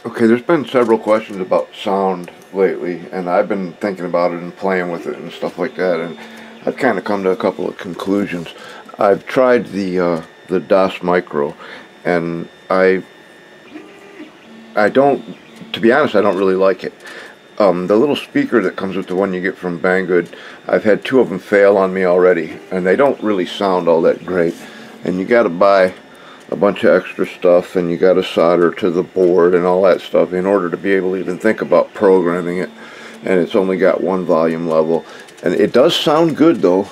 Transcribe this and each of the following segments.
Okay, there's been several questions about sound lately, and I've been thinking about it and playing with it and stuff like that, and I've kind of come to a couple of conclusions. I've tried the DAS Micro, and I don't, to be honest, I don't really like it. The little speaker that comes with the one you get from Banggood, I've had two of them fail on me already, and they don't really sound all that great. And you got to buy a bunch of extra stuff, and you got to solder to the board and all that stuff in order to be able to even think about programming it. And it's only got one volume level, and it does sound good though.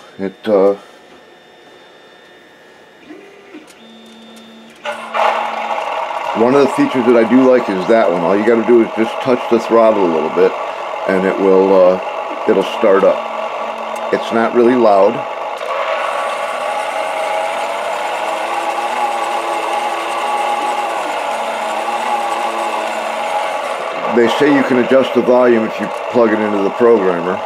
One of the features that I do like is that one. All you got to do is just touch the throttle a little bit, and it'll start up. It's not really loud. They say you can adjust the volume if you plug it into the programmer.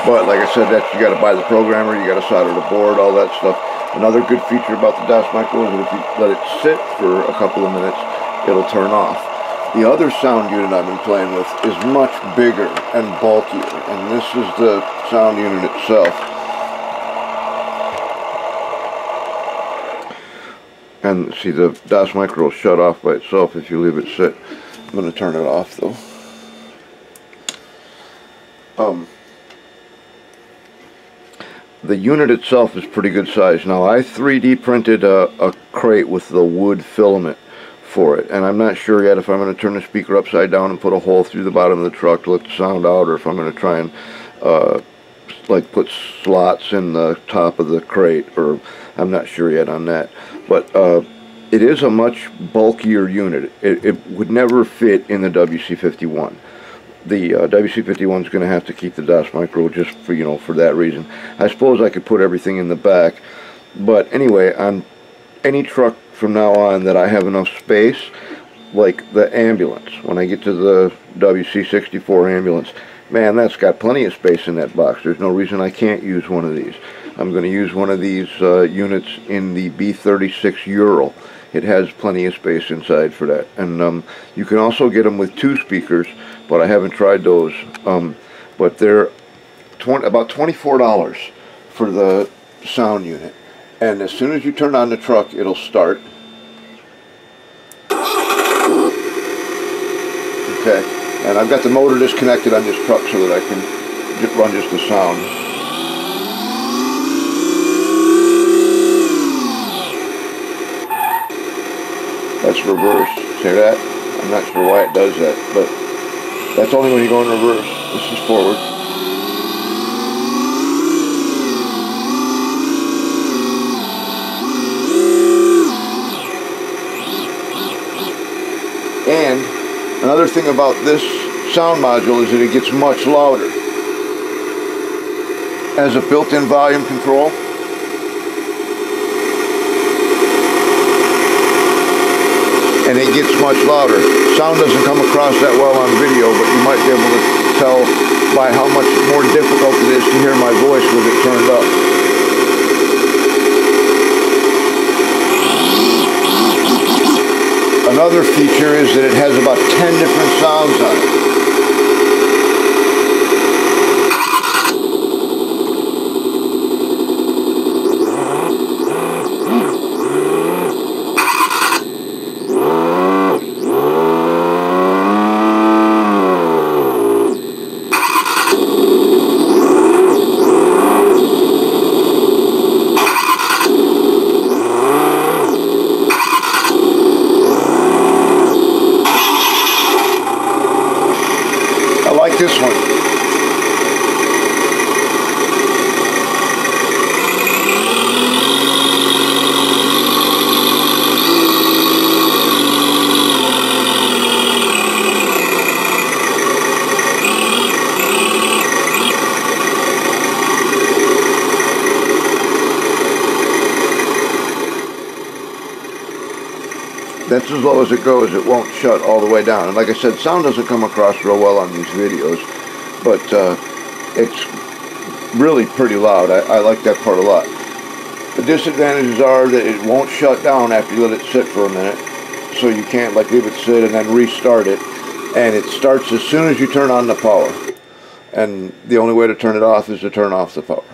But like I said, you got to buy the programmer, you got to solder the board, all that stuff. Another good feature about the DAS Micro is that if you let it sit for a couple of minutes, it'll turn off. The other sound unit I've been playing with is much bigger and bulkier, and this is the sound unit itself. And see, the DAS Micro will shut off by itself if you leave it sit. I'm going to turn it off though. The unit itself is pretty good size. Now, I 3D printed a crate with the wood filament for it, and I'm not sure yet if I'm going to turn the speaker upside down and put a hole through the bottom of the truck to let the sound out, or if I'm going to try and like put slots in the top of the crate, or I'm not sure yet on that. But it is a much bulkier unit. It would never fit in the WC51. The WC51 is going to have to keep the DAS Micro just for, for that reason. I suppose I could put everything in the back, but anyway, on any truck from now on that I have enough space, like the ambulance, when I get to the WC64 ambulance, man, that's got plenty of space in that box. There's no reason I can't use one of these. I'm going to use one of these units in the B36 Ural. It has plenty of space inside for that. And you can also get them with two speakers, but I haven't tried those. But they're about $24 for the sound unit. And as soon as you turn on the truck, it'll start. Okay. And I've got the motor disconnected on this truck so that I can run just the sound. That's reverse. See that? I'm not sure why it does that, but that's only when you go in reverse. This is forward. And another thing about this sound module is that it gets much louder. It has a built-in volume control. And it gets much louder. Sound doesn't come across that well on video, but you might be able to tell by how much more difficult it is to hear my voice with it turned up. Another feature is that it has about 10 different sounds on it. This one. That's as low as it goes. It won't shut all the way down. And like I said, sound doesn't come across real well on these videos, but it's really pretty loud. I like that part a lot. The disadvantages are that it won't shut down after you let it sit for a minute, so you can't like leave it sit and then restart it, and it starts as soon as you turn on the power, and the only way to turn it off is to turn off the power.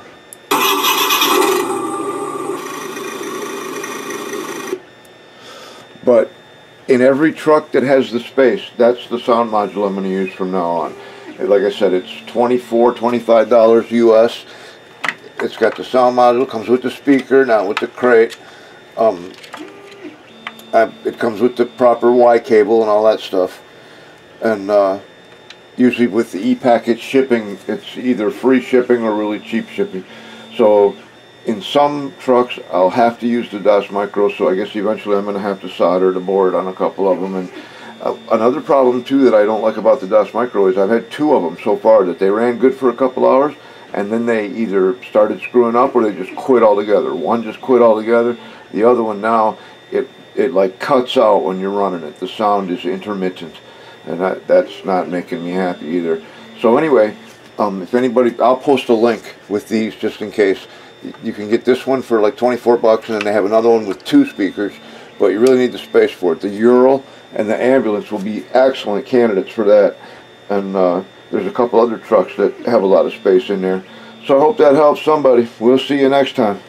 But in every truck that has the space, that's the sound module I'm going to use from now on. Like I said, it's $24, $25 US. It's got the sound module, comes with the speaker, not with the crate. It comes with the proper Y cable and all that stuff. And usually with the e-package shipping, it's either free shipping or really cheap shipping. So in some trucks, I'll have to use the DAS Micro, so I guess eventually I'm going to have to solder the board on a couple of them. And another problem too that I don't like about the DAS Micro is I've had two of them so far that they ran good for a couple hours, and then they either started screwing up or they just quit altogether. One just quit altogether. The other one now, it like cuts out when you're running it. The sound is intermittent, and that's not making me happy either. So anyway, if anybody, I'll post a link with these just in case. You can get this one for like 24 bucks, and then they have another one with 2 speakers, but you really need the space for it. The Ural and the Ambulance will be excellent candidates for that, and there's a couple other trucks that have a lot of space in there. So I hope that helps somebody. We'll see you next time.